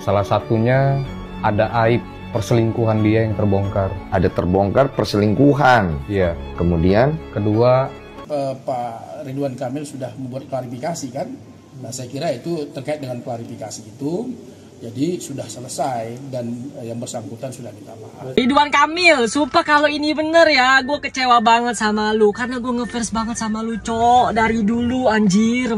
Salah satunya ada aib perselingkuhan dia yang terbongkar. Ada terbongkar perselingkuhan. Iya. Kemudian kedua, Pak Ridwan Kamil sudah membuat klarifikasi kan. Nah, saya kira itu terkait dengan klarifikasi itu, jadi sudah selesai dan yang bersangkutan sudah minta maaf. Ridwan Kamil, sumpah kalau ini bener ya, gue kecewa banget sama lu karena gue ngefans banget sama lu, cok, dari dulu anjir.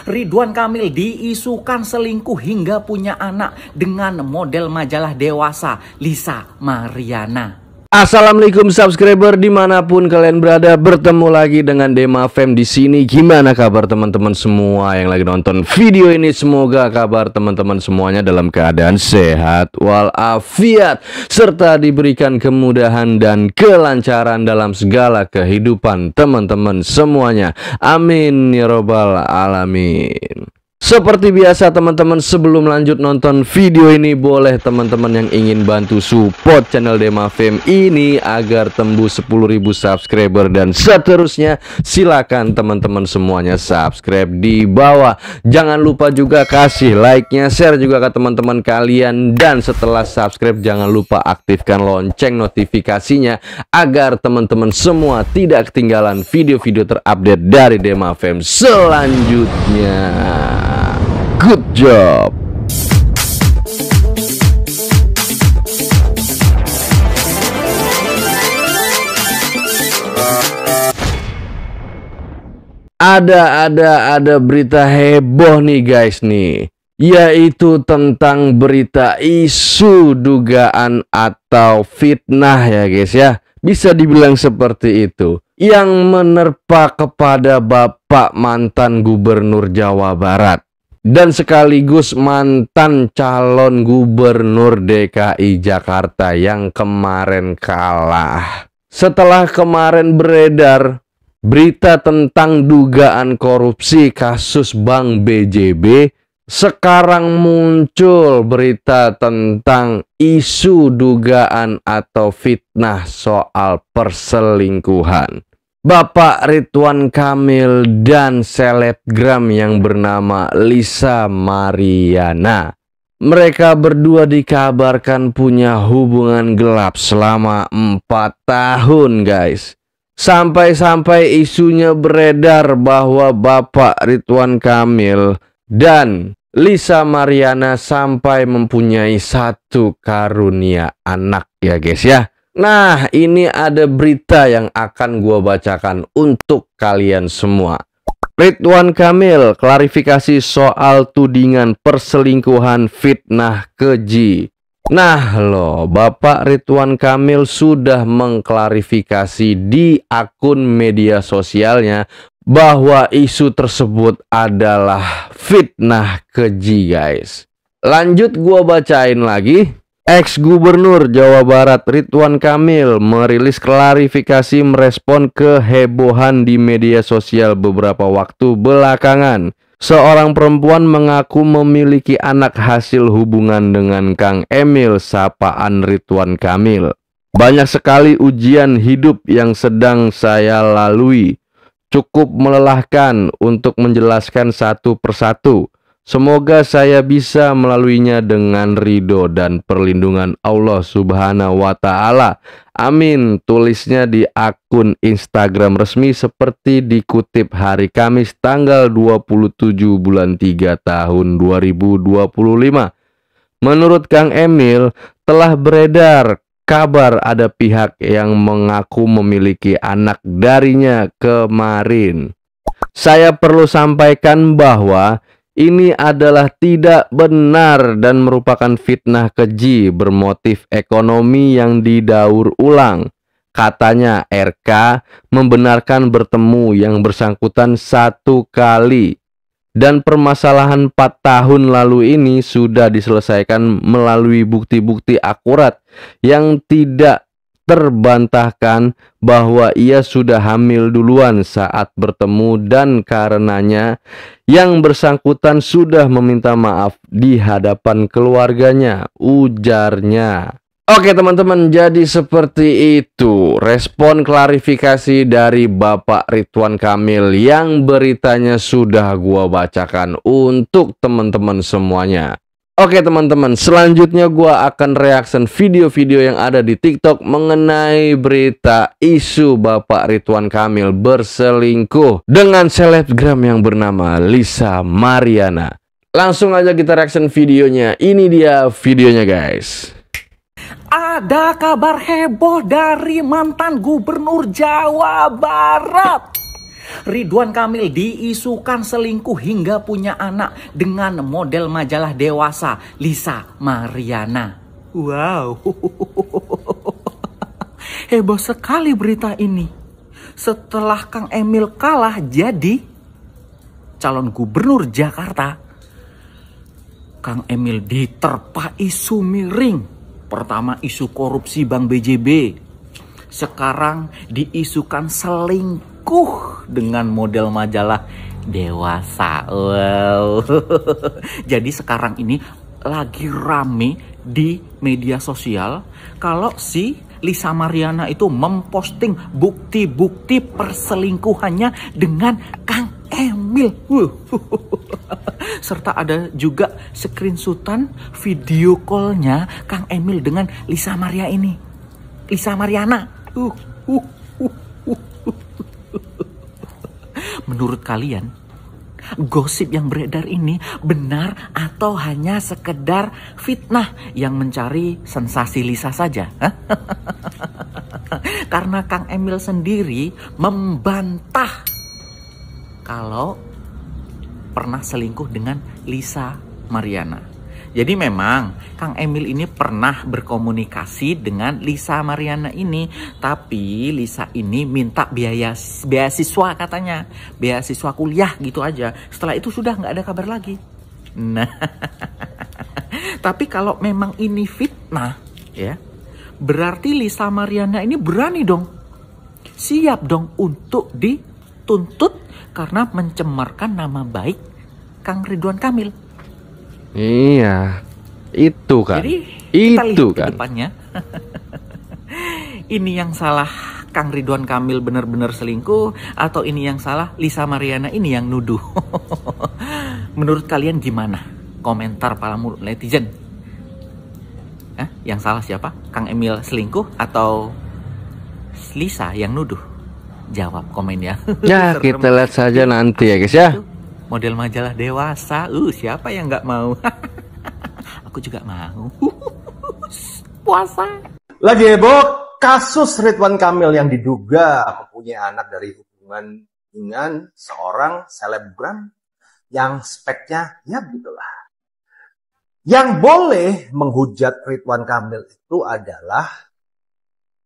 Ridwan Kamil diisukan selingkuh hingga punya anak dengan model majalah dewasa Lisa Mariana. Assalamualaikum subscriber dimanapun kalian berada, bertemu lagi dengan Dema Fem di sini. Gimana kabar teman-teman semua yang lagi nonton video ini? Semoga kabar teman-teman semuanya dalam keadaan sehat walafiat serta diberikan kemudahan dan kelancaran dalam segala kehidupan teman-teman semuanya. Amin ya robbal alamin. Seperti biasa teman-teman, sebelum lanjut nonton video ini, boleh teman-teman yang ingin bantu support channel Dema Fem ini agar tembus 10.000 subscriber dan seterusnya, silakan teman-teman semuanya subscribe di bawah. Jangan lupa juga kasih like-nya, share juga ke teman-teman kalian, dan setelah subscribe jangan lupa aktifkan lonceng notifikasinya agar teman-teman semua tidak ketinggalan video-video terupdate dari Dema Fem selanjutnya. Good job. Ada berita heboh nih guys nih, yaitu tentang berita isu dugaan atau fitnah ya guys ya. Bisa dibilang seperti itu, yang menerpa kepada Bapak mantan Gubernur Jawa Barat dan sekaligus mantan calon Gubernur DKI Jakarta yang kemarin kalah. Setelah kemarin beredar berita tentang dugaan korupsi kasus Bank BJB, sekarang muncul berita tentang isu dugaan atau fitnah soal perselingkuhan Bapak Ridwan Kamil dan selebgram yang bernama Lisa Mariana. Mereka berdua dikabarkan punya hubungan gelap selama 4 tahun guys. Sampai-sampai isunya beredar bahwa Bapak Ridwan Kamil dan Lisa Mariana sampai mempunyai 1 karunia anak ya guys ya. Nah, ini ada berita yang akan gua bacakan untuk kalian semua. Ridwan Kamil klarifikasi soal tudingan perselingkuhan fitnah keji. Nah loh, Bapak Ridwan Kamil sudah mengklarifikasi di akun media sosialnya bahwa isu tersebut adalah fitnah keji guys. Lanjut gua bacain lagi. Ex-Gubernur Jawa Barat Ridwan Kamil merilis klarifikasi merespon kehebohan di media sosial beberapa waktu belakangan. Seorang perempuan mengaku memiliki anak hasil hubungan dengan Kang Emil sapaan Ridwan Kamil. Banyak sekali ujian hidup yang sedang saya lalui. Cukup melelahkan untuk menjelaskan satu persatu. Semoga saya bisa melaluinya dengan ridho dan perlindungan Allah Subhanahu wa Ta'ala. Amin. Tulisnya di akun Instagram resmi seperti dikutip hari Kamis tanggal 27 bulan 3 tahun 2025. Menurut Kang Emil, telah beredar kabar ada pihak yang mengaku memiliki anak darinya kemarin. Saya perlu sampaikan bahwa ini adalah tidak benar dan merupakan fitnah keji bermotif ekonomi yang didaur ulang. Katanya RK membenarkan bertemu yang bersangkutan 1 kali. Dan permasalahan 4 tahun lalu ini sudah diselesaikan melalui bukti-bukti akurat yang tidak terbantahkan bahwa ia sudah hamil duluan saat bertemu dan karenanya yang bersangkutan sudah meminta maaf di hadapan keluarganya, ujarnya. Oke teman-teman, jadi seperti itu respon klarifikasi dari Bapak Ridwan Kamil yang beritanya sudah gua bacakan untuk teman-teman semuanya. Oke teman-teman, selanjutnya gua akan reaction video-video yang ada di TikTok mengenai berita isu Bapak Ridwan Kamil berselingkuh dengan selebgram yang bernama Lisa Mariana. Langsung aja kita reaction videonya. Ini dia videonya guys. Ada kabar heboh dari mantan gubernur Jawa Barat. Ridwan Kamil diisukan selingkuh hingga punya anak dengan model majalah dewasa Lisa Mariana. Wow. Heboh sekali berita ini. Setelah Kang Emil kalah jadi calon gubernur Jakarta, Kang Emil diterpa isu miring. Pertama isu korupsi Bank BJB. Sekarang diisukan selingkuh dengan model majalah dewasa. Wow. Jadi sekarang ini lagi rame di media sosial kalau si Lisa Mariana itu memposting bukti-bukti perselingkuhannya dengan Kang Emil. Serta ada juga screenshotan video callnya Kang Emil dengan Lisa Mariana. Menurut kalian, gosip yang beredar ini benar atau hanya sekedar fitnah yang mencari sensasi Lisa saja? Karena Kang Emil sendiri membantah kalau pernah selingkuh dengan Lisa Mariana. Jadi memang Kang Emil ini pernah berkomunikasi dengan Lisa Mariana ini. Tapi Lisa ini minta beasiswa katanya. Beasiswa kuliah gitu aja. Setelah itu sudah nggak ada kabar lagi. Nah, tapi kalau memang ini fitnah ya, berarti Lisa Mariana ini berani dong. Siap dong untuk dituntut karena mencemarkan nama baik Kang Ridwan Kamil. Iya, itu kan. Jadi kita itu lihat kan. ke depannya. Ini yang salah Kang Ridwan Kamil benar-benar selingkuh atau ini yang salah Lisa Mariana ini yang nuduh? Menurut kalian gimana? Komentar para netizen. Yang salah siapa? Kang Emil selingkuh atau Lisa yang nuduh? Jawab komen ya. Ya kita lihat saja nanti ya guys ya. Model majalah dewasa, siapa yang nggak mau? Aku juga mau. Puasa. Lagi heboh kasus Ridwan Kamil yang diduga mempunyai anak dari hubungan dengan seorang selebgram yang speknya ya begitulah. Yang boleh menghujat Ridwan Kamil itu adalah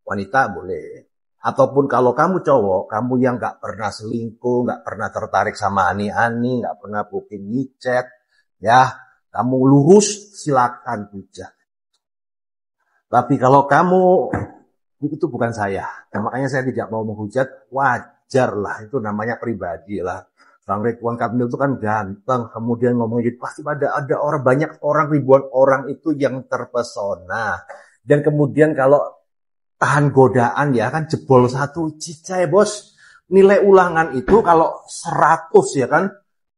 wanita boleh. Ataupun kalau kamu cowok, kamu yang gak pernah selingkuh, gak pernah tertarik sama ani-ani, gak pernah booking micet, ya, kamu lurus silakan hujat. Tapi kalau kamu, itu bukan saya. Dan makanya saya tidak mau menghujat, wajar lah, itu namanya pribadi lah. Bang Ridwan Kamil itu kan ganteng, kemudian ngomongnya gitu, pasti ada orang, banyak orang, ribuan orang itu yang terpesona. Dan kemudian kalau tahan godaan ya kan jebol 1 cicai bos. Nilai ulangan itu kalau 100 ya kan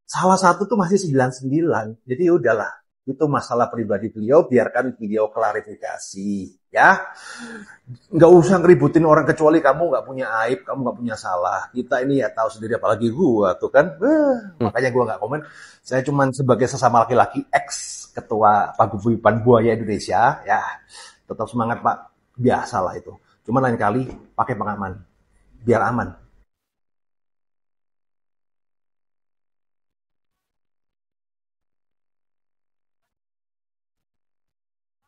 salah satu tuh masih 99. Jadi udahlah, itu masalah pribadi beliau, biarkan beliau klarifikasi ya. Nggak usah ngeributin orang kecuali kamu nggak punya aib, kamu nggak punya salah. Kita ini ya tahu sendiri apalagi gua tuh kan. Makanya gua nggak komen. Saya cuman sebagai sesama laki-laki ex ketua Paguyuban Buaya Indonesia ya. Tetap semangat Pak. Biasalah itu. Cuma lain kali pakai pengaman. Biar aman.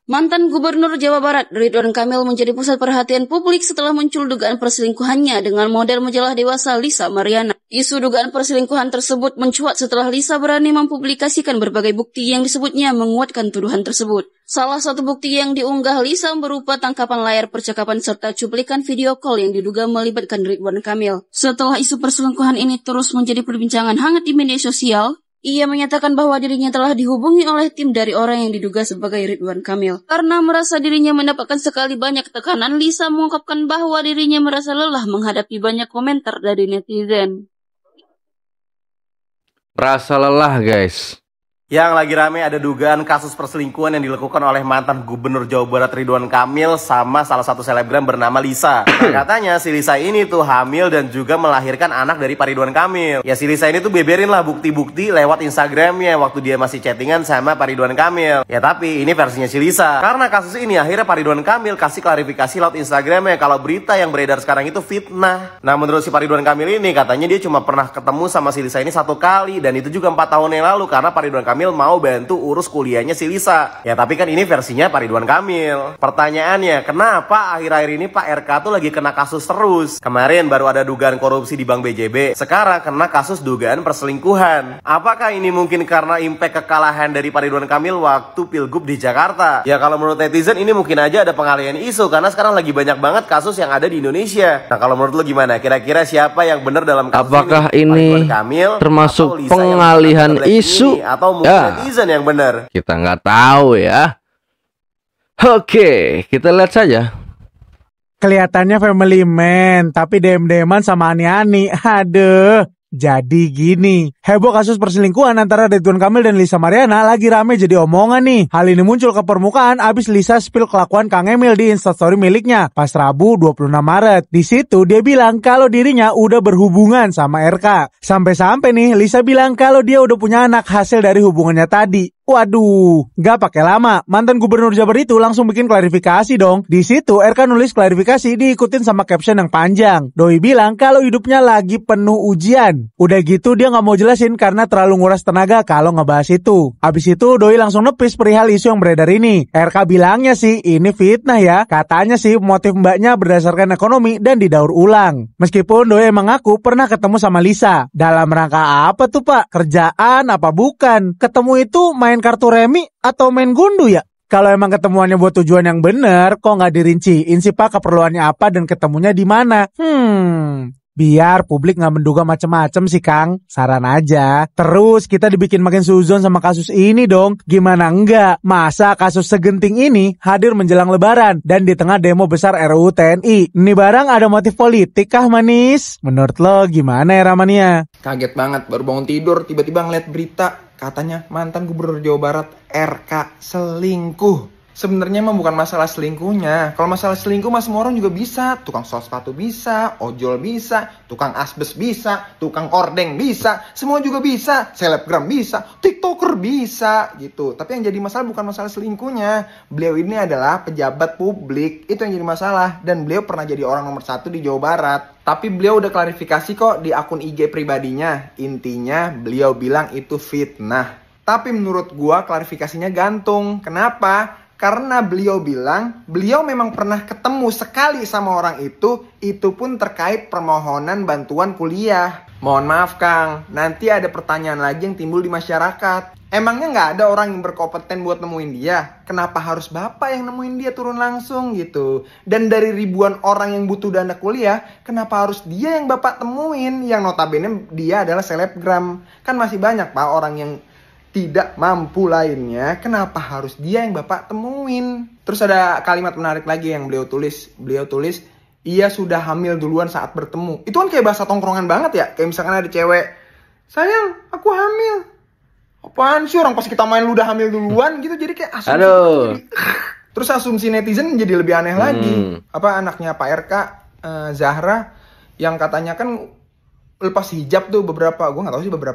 Mantan Gubernur Jawa Barat Ridwan Kamil menjadi pusat perhatian publik setelah muncul dugaan perselingkuhannya dengan model majalah dewasa Lisa Mariana. Isu dugaan perselingkuhan tersebut mencuat setelah Lisa berani mempublikasikan berbagai bukti yang disebutnya menguatkan tuduhan tersebut. Salah satu bukti yang diunggah Lisa berupa tangkapan layar percakapan serta cuplikan video call yang diduga melibatkan Ridwan Kamil. Setelah isu perselingkuhan ini terus menjadi perbincangan hangat di media sosial, ia menyatakan bahwa dirinya telah dihubungi oleh tim dari orang yang diduga sebagai Ridwan Kamil. Karena merasa dirinya mendapatkan sekali banyak tekanan, Lisa mengungkapkan bahwa dirinya merasa lelah menghadapi banyak komentar dari netizen. Merasa lelah guys. Yang lagi rame ada dugaan kasus perselingkuhan yang dilakukan oleh mantan Gubernur Jawa Barat Ridwan Kamil sama salah satu selebgram bernama Lisa. Nah, katanya si Lisa ini tuh hamil dan juga melahirkan anak dari Pak Ridwan Kamil. Ya si Lisa ini tuh beberin lah bukti-bukti lewat Instagramnya waktu dia masih chattingan sama Pak Ridwan Kamil. Ya tapi ini versinya si Lisa. Karena kasus ini akhirnya Pak Ridwan Kamil kasih klarifikasi lewat Instagramnya kalau berita yang beredar sekarang itu fitnah. Nah menurut si Pak Ridwan Kamil ini katanya dia cuma pernah ketemu sama si Lisa ini 1 kali dan itu juga 4 tahun yang lalu karena Pak Ridwan Kamil mau bantu urus kuliahnya si Lisa. Ya tapi kan ini versinya Pak Ridwan Kamil. Pertanyaannya, kenapa akhir-akhir ini Pak RK tuh lagi kena kasus terus? Kemarin baru ada dugaan korupsi di Bank BJB, sekarang kena kasus dugaan perselingkuhan. Apakah ini mungkin karena impact kekalahan dari Pak Ridwan Kamil waktu Pilgub di Jakarta? Ya kalau menurut netizen ini mungkin aja ada pengalihan isu karena sekarang lagi banyak banget kasus yang ada di Indonesia. Nah kalau menurut lo gimana? Kira-kira siapa yang benar dalam kasus Apakah ini? ini Kamil, termasuk atau Lisa pengalihan isu? Atau Ya, netizen yang benar? kita nggak tahu ya. Oke, kita lihat saja. Kelihatannya family man, tapi DM-DMan sama Ani-Ani. Aduh. Jadi gini, heboh kasus perselingkuhan antara Ridwan Kamil dan Lisa Mariana lagi rame jadi omongan nih. Hal ini muncul ke permukaan abis Lisa spill kelakuan Kang Emil di Instastory miliknya pas Rabu 26 Maret. Di situ dia bilang kalau dirinya udah berhubungan sama RK. Sampai-sampai nih Lisa bilang kalau dia udah punya anak hasil dari hubungannya tadi. Waduh, gak pakai lama, mantan gubernur Jabar itu langsung bikin klarifikasi dong. Di situ RK nulis klarifikasi diikutin sama caption yang panjang. Doi bilang kalau hidupnya lagi penuh ujian. Udah gitu dia gak mau jelasin karena terlalu nguras tenaga kalau ngebahas itu. Abis itu Doi langsung nepis perihal isu yang beredar ini. RK bilangnya sih ini fitnah ya. Katanya sih motif mbaknya berdasarkan ekonomi dan didaur ulang. Meskipun Doi emang ngaku pernah ketemu sama Lisa. Dalam rangka apa tuh Pak? Kerjaan apa bukan? Ketemu itu main kartu remi atau main gundu ya? Kalau emang ketemuannya buat tujuan yang bener, kok nggak dirinciin sih Pak keperluannya apa dan ketemunya di mana? Biar publik nggak menduga macem-macem sih Kang, saran aja. Terus kita dibikin makin suzon sama kasus ini dong. Gimana enggak? Masa kasus segenting ini hadir menjelang lebaran dan di tengah demo besar RUU TNI. Ini barang ada motif politik kah manis? Menurut lo gimana ya Ramania? Kaget banget, baru bangun tidur tiba-tiba ngeliat berita katanya mantan gubernur Jawa Barat RK selingkuh. Sebenarnya emang bukan masalah selingkuhnya. Kalau masalah selingkuh mah semua orang juga bisa. Tukang sol sepatu bisa, ojol bisa, tukang asbes bisa, tukang ordeng bisa, semua juga bisa. Selebgram bisa, TikToker bisa gitu. Tapi yang jadi masalah bukan masalah selingkuhnya. Beliau ini adalah pejabat publik. Itu yang jadi masalah. Dan beliau pernah jadi orang nomor 1 di Jawa Barat. Tapi beliau udah klarifikasi kok di akun IG pribadinya. Intinya beliau bilang itu fitnah. Tapi menurut gua klarifikasinya gantung. Kenapa? Karena beliau bilang, beliau memang pernah ketemu sekali sama orang itu pun terkait permohonan bantuan kuliah. Mohon maaf Kang, nanti ada pertanyaan lagi yang timbul di masyarakat. Emangnya nggak ada orang yang berkompeten buat nemuin dia? Kenapa harus Bapak yang nemuin dia turun langsung gitu? Dan dari ribuan orang yang butuh dana kuliah, kenapa harus dia yang Bapak temuin? Yang notabene dia adalah selebgram. Kan masih banyak Pak orang yang tidak mampu lainnya, kenapa harus dia yang Bapak temuin? Terus ada kalimat menarik lagi yang beliau tulis, ia sudah hamil duluan saat bertemu. Itu kan kayak bahasa tongkrongan banget ya. Kayak misalkan ada cewek, sayang aku hamil. Apaan sih orang pas kita main lu udah hamil duluan gitu. Jadi kayak asumsi. Terus asumsi netizen jadi lebih aneh lagi. Apa anaknya Pak RK, Zahra, yang katanya kan lepas hijab tuh beberapa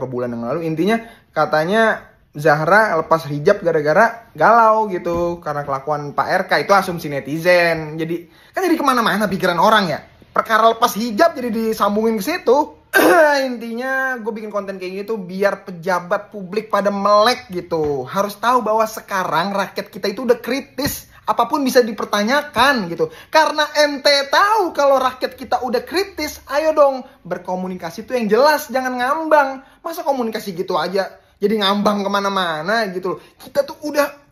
bulan yang lalu. Intinya katanya Zahra lepas hijab gara-gara galau gitu karena kelakuan Pak RK. Itu asumsi netizen. Jadi kan jadi kemana-mana pikiran orang ya. Perkara lepas hijab jadi disambungin ke situ. Intinya gue bikin konten kayak gitu biar pejabat publik pada melek gitu. Harus tahu bahwa sekarang rakyat kita itu udah kritis. Apapun bisa dipertanyakan gitu. Karena ente tahu kalau rakyat kita udah kritis, ayo dong berkomunikasi tuh yang jelas, jangan ngambang. Masa komunikasi gitu aja jadi ngambang kemana-mana gitu. Kita tuh udah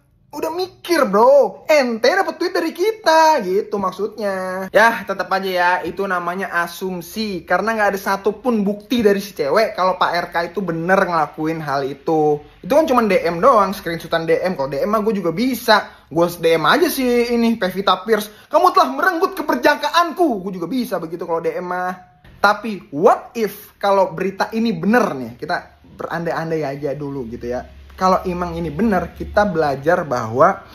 mikir bro, ente dapet duit dari kita gitu maksudnya. Ya tetap aja ya, itu namanya asumsi. Karena gak ada satupun bukti dari si cewek kalau Pak RK itu bener ngelakuin hal itu. Itu kan cuma DM doang, screenshotan DM. Kalau DM mah gue juga bisa. Gue DM aja sih ini Pevita Pierce, kamu telah merenggut keperjakaanku. Gue juga bisa begitu kalau DM mah. Tapi what if kalau berita ini bener nih, kita berandai-andai aja dulu gitu ya. kalau emang ini benar, kita belajar bahwa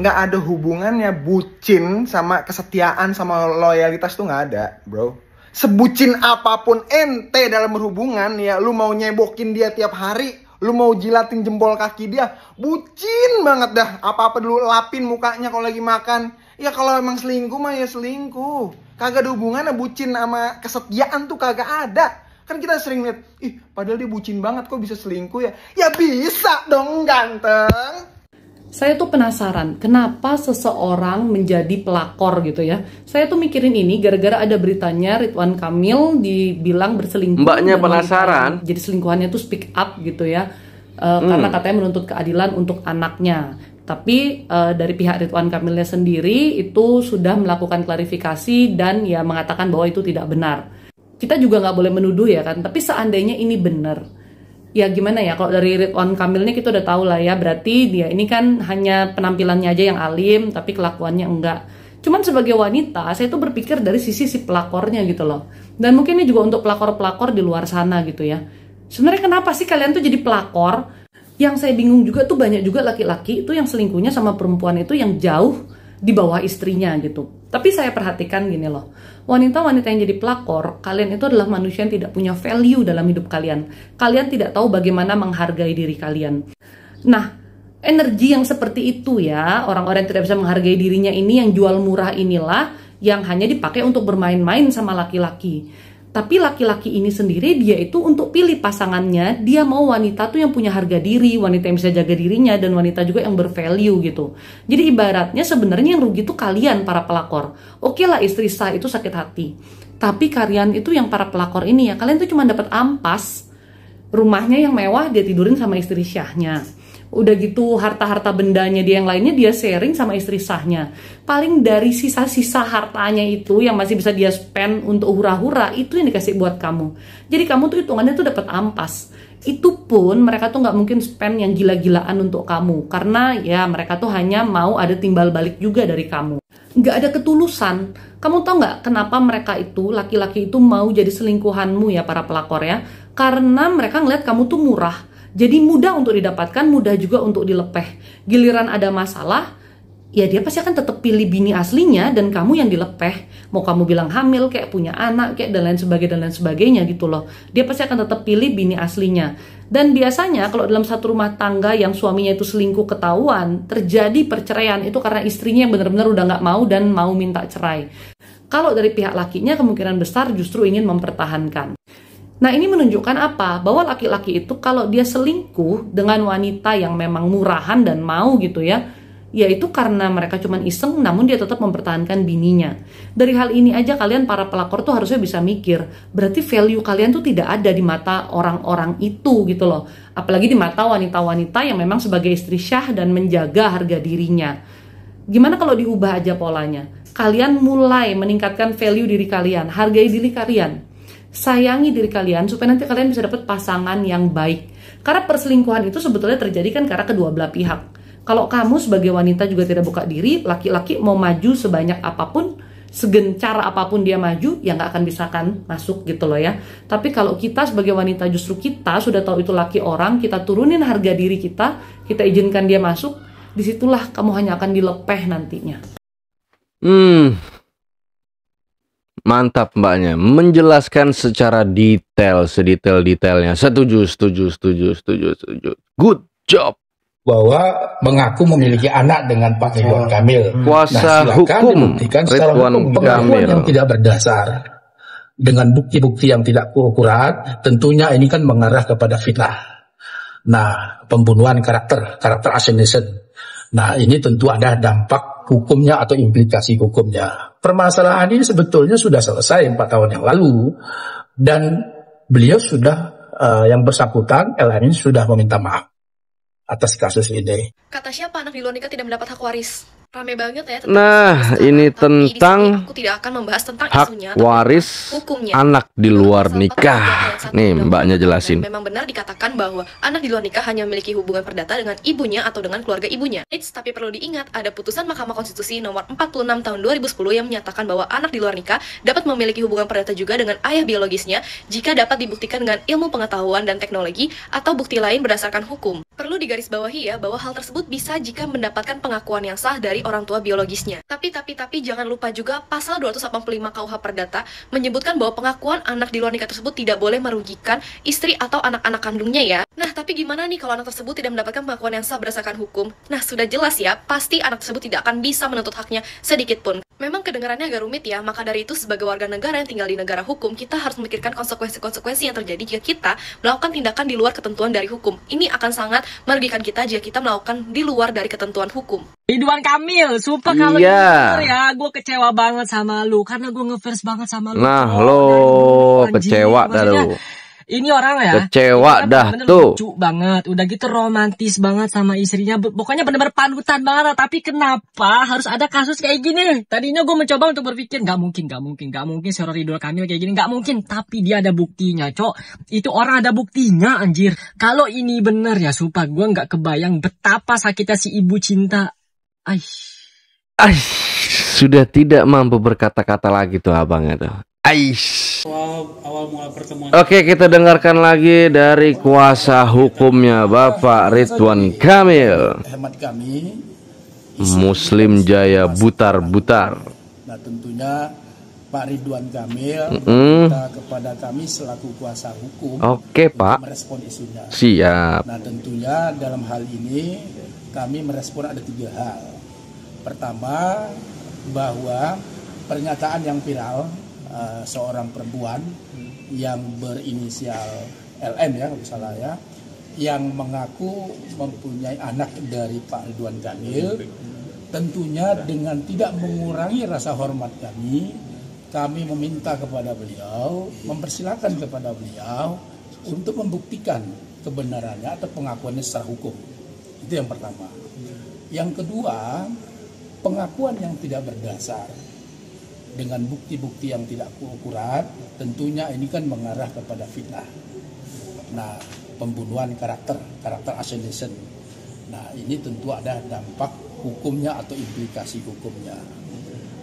nggak ada hubungannya bucin sama kesetiaan sama loyalitas tuh nggak ada, bro. Sebucin apapun ente dalam berhubungan ya, lu mau nyebokin dia tiap hari, lu mau jilatin jempol kaki dia, bucin banget dah. Apa-apa dulu lapin mukanya kalau lagi makan. Ya kalau emang selingkuh mah ya selingkuh. Kagak ada hubungannya bucin sama kesetiaan tuh kagak ada. Kan kita sering lihat, ih padahal dia bucin banget kok bisa selingkuh ya. Ya bisa dong ganteng. Saya tuh penasaran, kenapa seseorang menjadi pelakor gitu ya. Saya tuh mikirin ini gara-gara ada beritanya Ridwan Kamil dibilang berselingkuh. Mbaknya penasaran? Jadi selingkuhannya tuh speak up gitu ya. Karena katanya menuntut keadilan untuk anaknya. Tapi dari pihak Ridwan Kamilnya sendiri itu sudah melakukan klarifikasi dan ya mengatakan bahwa itu tidak benar. Kita juga nggak boleh menuduh ya kan, tapi seandainya ini benar, ya gimana ya, kalau dari Ridwan Kamil ini kita udah tahu lah ya, berarti dia ini kan hanya penampilannya aja yang alim, tapi kelakuannya enggak. Cuman sebagai wanita, saya tuh berpikir dari sisi si pelakornya gitu loh. Dan mungkin ini juga untuk pelakor-pelakor di luar sana gitu ya. Sebenarnya kenapa sih kalian tuh jadi pelakor? Yang saya bingung juga tuh banyak juga laki-laki itu yang selingkuhnya sama perempuan itu yang jauh di bawah istrinya gitu. Tapi saya perhatikan gini loh, wanita-wanita yang jadi pelakor, kalian itu adalah manusia yang tidak punya value dalam hidup kalian. Kalian tidak tahu bagaimana menghargai diri kalian. Nah, energi yang seperti itu ya, orang-orang yang tidak bisa menghargai dirinya ini, yang jual murah inilah, yang hanya dipakai untuk bermain-main sama laki-laki. Tapi laki-laki ini sendiri dia itu untuk pilih pasangannya, dia mau wanita tuh yang punya harga diri, wanita yang bisa jaga dirinya, dan wanita juga yang bervalue gitu. Jadi ibaratnya sebenarnya yang rugi tuh kalian para pelakor. Oke lah istri sah itu sakit hati, tapi kalian itu yang para pelakor ini ya, kalian tuh cuma dapat ampas. Rumahnya yang mewah dia tidurin sama istri syahnya. Udah gitu harta-harta bendanya dia yang lainnya dia sharing sama istri sahnya. Paling dari sisa-sisa hartanya itu yang masih bisa dia spend untuk hura-hura, itu yang dikasih buat kamu. Jadi kamu tuh hitungannya tuh dapat ampas. Itu pun mereka tuh nggak mungkin spend yang gila-gilaan untuk kamu, karena ya mereka tuh hanya mau ada timbal balik juga dari kamu. Nggak ada ketulusan. Kamu tau nggak kenapa mereka itu, laki-laki itu mau jadi selingkuhanmu ya para pelakor ya? Karena mereka ngeliat kamu tuh murah. Jadi mudah untuk didapatkan, mudah juga untuk dilepeh. Giliran ada masalah, ya dia pasti akan tetap pilih bini aslinya dan kamu yang dilepeh. Mau kamu bilang hamil, kayak punya anak, kayak dan lain sebagainya gitu loh. Dia pasti akan tetap pilih bini aslinya. Dan biasanya kalau dalam satu rumah tangga yang suaminya itu selingkuh ketahuan, terjadi perceraian itu karena istrinya yang benar-benar udah nggak mau dan mau minta cerai. Kalau dari pihak lakinya kemungkinan besar justru ingin mempertahankan. Nah ini menunjukkan apa? Bahwa laki-laki itu kalau dia selingkuh dengan wanita yang memang murahan dan mau gitu ya, yaitu karena mereka cuman iseng namun dia tetap mempertahankan bininya. Dari hal ini aja kalian para pelakor tuh harusnya bisa mikir, berarti value kalian tuh tidak ada di mata orang-orang itu gitu loh. Apalagi di mata wanita-wanita yang memang sebagai istri syah dan menjaga harga dirinya. Gimana kalau diubah aja polanya? Kalian mulai meningkatkan value diri kalian, hargai diri kalian. Sayangi diri kalian supaya nanti kalian bisa dapat pasangan yang baik. Karena perselingkuhan itu sebetulnya terjadi kan karena kedua belah pihak. Kalau kamu sebagai wanita juga tidak buka diri, laki-laki mau maju sebanyak apapun, segencar apapun dia maju, ya nggak akan bisa kan masuk gitu loh ya. Tapi kalau kita sebagai wanita justru kita sudah tahu itu laki orang, kita turunin harga diri kita izinkan dia masuk, disitulah kamu hanya akan dilepeh nantinya. Mantap mbaknya, menjelaskan secara detail, sedetail-detailnya. Setuju. Good job. Bahwa mengaku memiliki anak dengan Pak Ridwan Kamil. Kuasa hukum Ridwan Kamil yang tidak berdasar dengan bukti-bukti yang tidak akurat, tentunya ini kan mengarah kepada fitnah. Nah, pembunuhan karakter assassination. Nah, ini tentu ada dampak hukumnya atau implikasi hukumnya. Permasalahan ini sebetulnya sudah selesai 4 tahun yang lalu, dan beliau sudah yang bersangkutan El-Amin sudah meminta maaf atas kasus ini. Kata siapa anak di luar nikah tidak mendapat hak waris? Rame banget ya. Nah, ini tentang aku tidak akan membahas tentang hak isunya, waris hukumnya. anak di luar nikah. Nih, mbaknya jelasin. Memang benar dikatakan bahwa anak di luar nikah hanya memiliki hubungan perdata dengan ibunya atau dengan keluarga ibunya. Tapi perlu diingat, ada putusan Mahkamah Konstitusi nomor 46 tahun 2010 yang menyatakan bahwa anak di luar nikah dapat memiliki hubungan perdata juga dengan ayah biologisnya jika dapat dibuktikan dengan ilmu pengetahuan dan teknologi atau bukti lain berdasarkan hukum. Perlu digarisbawahi ya bahwa hal tersebut bisa jika mendapatkan pengakuan yang sah dari orang tua biologisnya. Tapi jangan lupa juga pasal 285 KUH Perdata menyebutkan bahwa pengakuan anak di luar nikah tersebut tidak boleh merugikan istri atau anak-anak kandungnya ya. Nah, tapi gimana nih kalau anak tersebut tidak mendapatkan pengakuan yang sah berdasarkan hukum? Nah, sudah jelas ya, pasti anak tersebut tidak akan bisa menuntut haknya sedikit pun. Memang kedengarannya agak rumit ya, maka dari itu sebagai warga negara yang tinggal di negara hukum, kita harus memikirkan konsekuensi-konsekuensi yang terjadi jika kita melakukan tindakan di luar ketentuan dari hukum. Ini akan sangat merugikan kita jika kita melakukan di luar dari ketentuan hukum. Ridwan Kamil, sumpah kalau ini bener ya, gue kecewa banget sama lu karena gue ngefans banget sama lu. Nah, lo kecewa dah lu. Ini orang ya, kecewa dah bener tuh. Lucu banget, udah gitu romantis banget sama istrinya. Pokoknya bener-bener panutan banget. Tapi kenapa harus ada kasus kayak gini? Tadinya gue mencoba untuk berpikir nggak mungkin seorang Ridwan Kamil kayak gini, nggak mungkin. Tapi dia ada buktinya, cok. Itu orang ada buktinya, anjir. Kalau ini bener ya, sumpah gue nggak kebayang betapa sakitnya si ibu cinta. Sudah tidak mampu berkata-kata lagi tuh abangnya tuh. Awal mula pertemuan. Oke, kita dengarkan lagi dari kuasa hukumnya Bapak Ridwan Kamil. Hemat kami, Muslim Jaya Butar-Butar. Nah, tentunya Pak Ridwan Kamil meminta kepada kami selaku kuasa hukum Oke, Pak. merespon isunya. Siap. Nah, tentunya dalam hal ini kami merespon ada 3 hal. Pertama, bahwa pernyataan yang viral seorang perempuan yang berinisial LM ya, kalau salah ya, yang mengaku mempunyai anak dari Pak Ridwan Kamil, tentunya dengan tidak mengurangi rasa hormat kami meminta kepada beliau, mempersilahkan kepada beliau untuk membuktikan kebenarannya atau pengakuannya secara hukum. Itu yang pertama. Yang kedua, pengakuan yang tidak berdasar dengan bukti-bukti yang tidak akurat, tentunya ini kan mengarah kepada fitnah. Nah, pembunuhan karakter assassination. Nah, ini tentu ada dampak hukumnya atau implikasi hukumnya.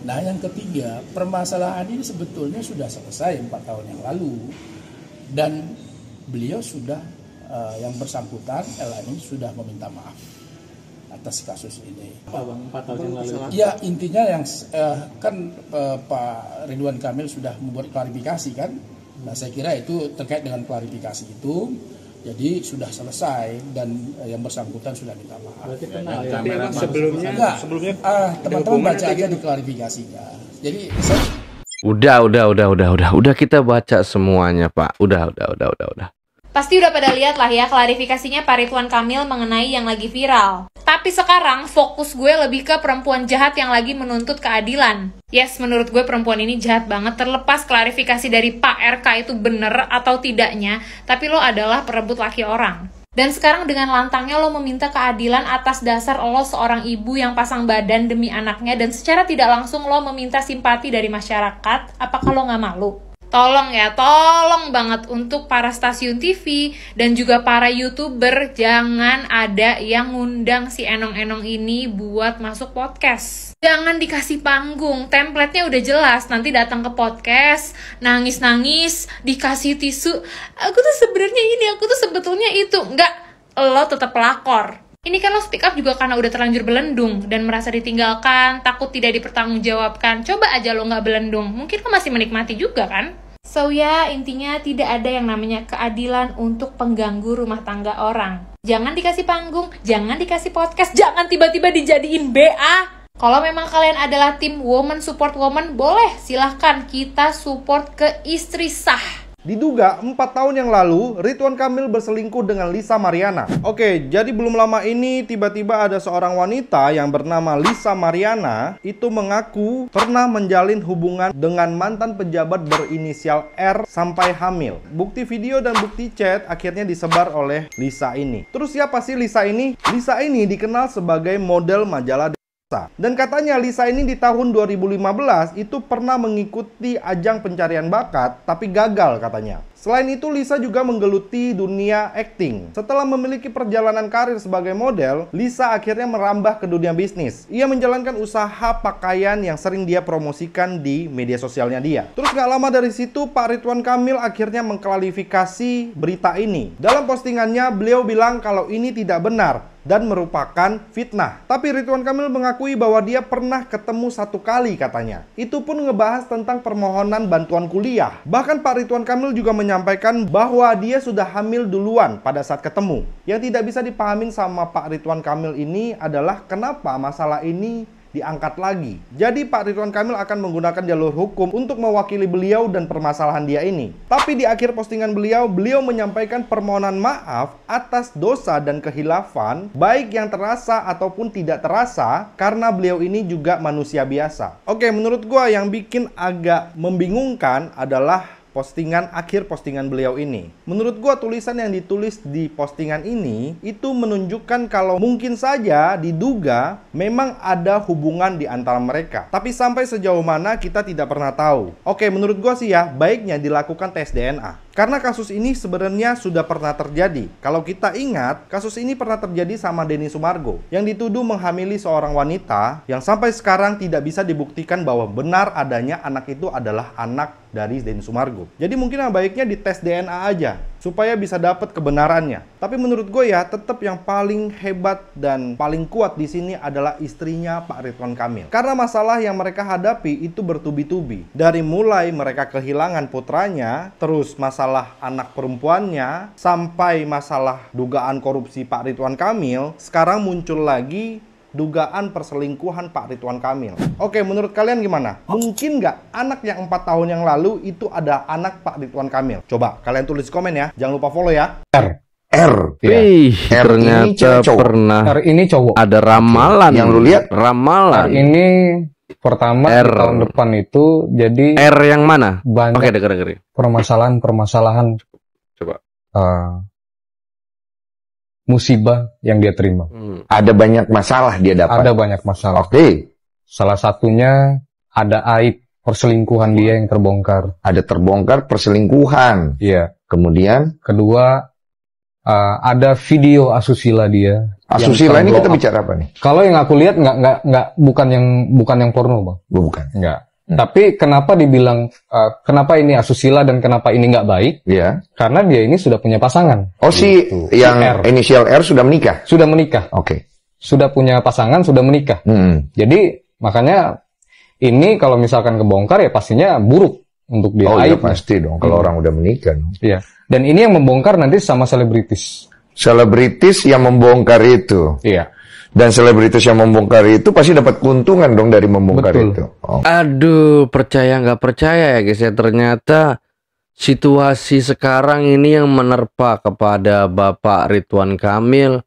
Nah, yang ketiga, permasalahan ini sebetulnya sudah selesai 4 tahun yang lalu, dan beliau sudah yang bersangkutan LM sudah meminta maaf atas kasus ini. Ya, intinya yang kan Pak Ridwan Kamil sudah membuat klarifikasi kan. Nah, saya kira itu terkait dengan klarifikasi itu, jadi sudah selesai dan yang bersangkutan sudah minta maaf. Sebelumnya teman-teman baca aja di klarifikasinya. Jadi Udah kita baca semuanya, Pak. Udah. Pasti udah pada lihat lah ya klarifikasinya Pak Ridwan Kamil mengenai yang lagi viral. Tapi sekarang fokus gue lebih ke perempuan jahat yang lagi menuntut keadilan. Yes, menurut gue perempuan ini jahat banget, terlepas klarifikasi dari Pak RK itu bener atau tidaknya, tapi lo adalah perebut laki orang. Dan sekarang dengan lantangnya lo meminta keadilan atas dasar lo seorang ibu yang pasang badan demi anaknya, dan secara tidak langsung lo meminta simpati dari masyarakat. Apakah lo gak malu? Tolong banget untuk para stasiun TV dan juga para YouTuber, jangan ada yang ngundang si Enong-Enong ini buat masuk podcast. Jangan dikasih panggung, template-nya udah jelas, nanti datang ke podcast, nangis-nangis, dikasih tisu, aku tuh sebenarnya ini, aku tuh sebetulnya itu. Enggak, lo tetap pelakor. Ini kan lo speak up juga karena udah terlanjur belendung dan merasa ditinggalkan, takut tidak dipertanggungjawabkan. Coba aja lo nggak belendung, mungkin lo masih menikmati juga kan? So ya, intinya tidak ada yang namanya keadilan untuk pengganggu rumah tangga orang. Jangan dikasih panggung, jangan dikasih podcast, jangan tiba-tiba dijadiin BA. Kalau memang kalian adalah tim woman support woman, boleh silahkan kita support ke istri sah. Diduga 4 tahun yang lalu, Ridwan Kamil berselingkuh dengan Lisa Mariana. Oke, jadi belum lama ini tiba-tiba ada seorang wanita yang bernama Lisa Mariana itu mengaku pernah menjalin hubungan dengan mantan pejabat berinisial R sampai hamil. Bukti video dan bukti chat akhirnya disebar oleh Lisa ini. Terus siapa sih Lisa ini? Lisa ini dikenal sebagai model majalah Dan katanya Lisa ini di tahun 2015 itu pernah mengikuti ajang pencarian bakat tapi gagal katanya. Selain itu Lisa juga menggeluti dunia acting. Setelah memiliki perjalanan karir sebagai model, Lisa akhirnya merambah ke dunia bisnis. Ia menjalankan usaha pakaian yang sering dia promosikan di media sosialnya dia. Terus gak lama dari situ Pak Ridwan Kamil akhirnya mengklarifikasi berita ini. Dalam postingannya beliau bilang kalau ini tidak benar dan merupakan fitnah. Tapi Ridwan Kamil mengakui bahwa dia pernah ketemu 1 kali katanya. Itu pun ngebahas tentang permohonan bantuan kuliah. Bahkan Pak Ridwan Kamil juga menyampaikan bahwa dia sudah hamil duluan pada saat ketemu. Yang tidak bisa dipahamin sama Pak Ridwan Kamil ini adalah kenapa masalah ini diangkat lagi. Jadi Pak Ridwan Kamil akan menggunakan jalur hukum untuk mewakili beliau dan permasalahan dia ini. Tapi di akhir postingan beliau menyampaikan permohonan maaf atas dosa dan kehilafan, baik yang terasa ataupun tidak terasa, karena beliau ini juga manusia biasa. Oke, menurut gua yang bikin agak membingungkan adalah akhir postingan beliau ini. Menurut gua tulisan yang ditulis di postingan ini itu menunjukkan kalau mungkin saja diduga memang ada hubungan di antara mereka. Tapi sampai sejauh mana kita tidak pernah tahu. Oke, menurut gua sih ya, baiknya dilakukan tes DNA. Karena kasus ini sebenarnya sudah pernah terjadi. Kalau kita ingat, kasus ini pernah terjadi sama Denny Sumargo yang dituduh menghamili seorang wanita yang sampai sekarang tidak bisa dibuktikan bahwa benar adanya anak itu adalah anak dari Denny Sumargo. Jadi mungkin yang baiknya dites DNA aja supaya bisa dapat kebenarannya. Tapi menurut gue ya, tetap yang paling hebat dan paling kuat di sini adalah istrinya Pak Ridwan Kamil. Karena masalah yang mereka hadapi itu bertubi-tubi. Dari mulai mereka kehilangan putranya, terus masalah anak perempuannya, sampai masalah dugaan korupsi Pak Ridwan Kamil, sekarang muncul lagi dugaan perselingkuhan Pak Ridwan Kamil. Oke, menurut kalian gimana? Mungkin nggak anak yang 4 tahun yang lalu itu ada anak Pak Ridwan Kamil? Coba kalian tulis komen ya. Jangan lupa follow ya. Wih, ternyata pernah. R ini cowok. Ada ramalan. Yang lu lihat? Ramalan. R ini pertama di tahun depan itu jadi R yang mana? Banyak. Oke, denger. Permasalahan. Coba. Musibah yang dia terima. Ada banyak masalah dia dapat. Ada banyak masalah. Oke. Salah satunya ada aib perselingkuhan dia yang terbongkar. Ada terbongkar perselingkuhan. Iya. Kemudian kedua ada video asusila dia. Asusila ini kita bicara apa nih? Kalau yang aku lihat nggak bukan yang porno, Bang. Bukan. Nggak. Tapi kenapa dibilang kenapa ini asusila dan kenapa ini nggak baik? Iya. Karena dia ini sudah punya pasangan. Oh, gitu. yang inisial R sudah menikah? Sudah menikah. Oke. Sudah punya pasangan, sudah menikah. Jadi makanya ini kalau misalkan kebongkar ya pastinya buruk untuk dia. Oh iya pasti dong kalau orang udah menikah. Iya. Dan ini yang membongkar nanti sama selebritis. Selebritis yang membongkar itu. Iya. Dan selebritis yang membongkar itu pasti dapat keuntungan dong dari membongkar itu. Oh. Aduh, percaya nggak percaya ya guys ya, ternyata situasi sekarang ini yang menerpa kepada Bapak Ridwan Kamil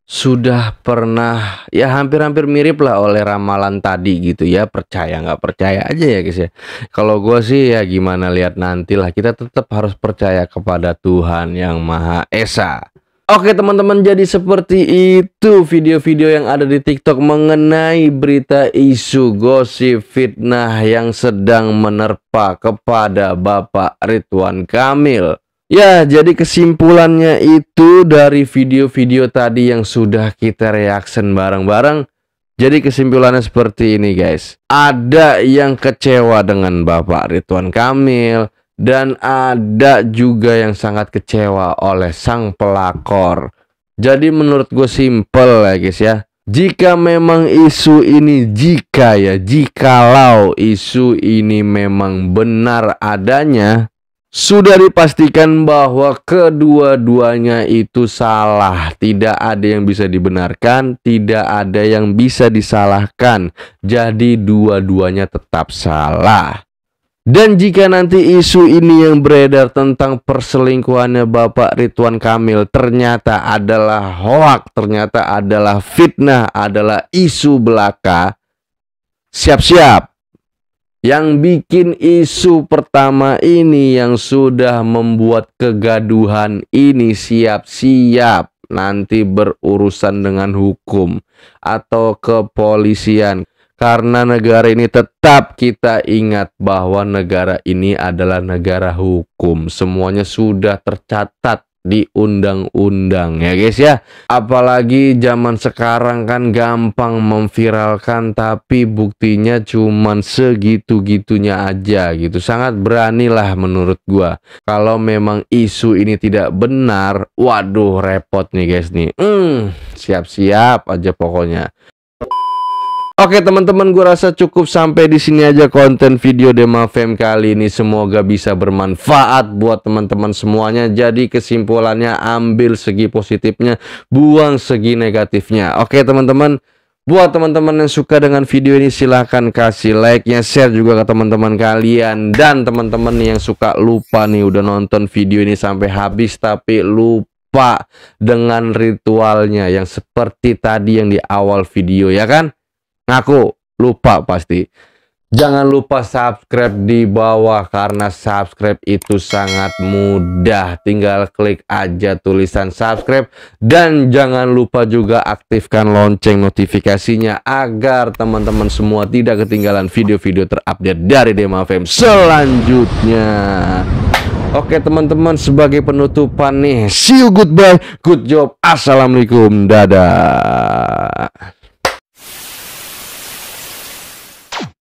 sudah pernah ya hampir-hampir mirip lah oleh ramalan tadi gitu ya. Percaya nggak percaya aja ya guys ya. Kalau gue sih ya gimana, lihat nantilah. Kita tetap harus percaya kepada Tuhan Yang Maha Esa. Oke teman-teman, jadi seperti itu video-video yang ada di TikTok mengenai berita isu gosip fitnah yang sedang menerpa kepada Bapak Ridwan Kamil. Ya, jadi kesimpulannya itu dari video-video tadi yang sudah kita reaction bareng-bareng. Jadi kesimpulannya seperti ini guys. Ada yang kecewa dengan Bapak Ridwan Kamil. Dan ada juga yang sangat kecewa oleh sang pelakor. Jadi menurut gue simple ya guys ya. Jika memang isu ini, jikalau isu ini memang benar adanya, sudah dipastikan bahwa kedua-duanya itu salah. Tidak ada yang bisa dibenarkan, tidak ada yang bisa disalahkan. Jadi dua-duanya tetap salah. Dan jika nanti isu ini yang beredar tentang perselingkuhannya Bapak Ridwan Kamil ternyata adalah hoak, ternyata adalah fitnah, adalah isu belaka, siap-siap. Yang bikin isu pertama ini yang sudah membuat kegaduhan ini siap-siap. nanti berurusan dengan hukum atau kepolisian. Karena negara ini tetap kita ingat bahwa negara ini adalah negara hukum. Semuanya sudah tercatat di undang-undang ya guys ya. Apalagi zaman sekarang kan gampang memviralkan, tapi buktinya cuman segitu-gitunya aja gitu. Sangat beranilah menurut gua. Kalau memang isu ini tidak benar, waduh repot nih guys nih. Siap-siap aja pokoknya. Oke teman-teman, gue rasa cukup sampai di sini aja konten video Dema Fam kali ini. Semoga bisa bermanfaat buat teman-teman semuanya. Jadi kesimpulannya, ambil segi positifnya, buang segi negatifnya. Oke teman-teman, buat teman-teman yang suka dengan video ini silahkan kasih like-nya, share juga ke teman-teman kalian. Dan teman-teman yang suka lupa nih udah nonton video ini sampai habis tapi lupa dengan ritualnya yang seperti tadi yang di awal video ya kan? Ngaku lupa pasti. Jangan lupa subscribe di bawah, karena subscribe itu sangat mudah. Tinggal klik aja tulisan subscribe. Dan jangan lupa juga aktifkan lonceng notifikasinya agar teman-teman semua tidak ketinggalan video-video terupdate dari Dema Fam selanjutnya. Oke teman-teman, sebagai penutupan nih, see you, goodbye, good job, assalamualaikum, dadah.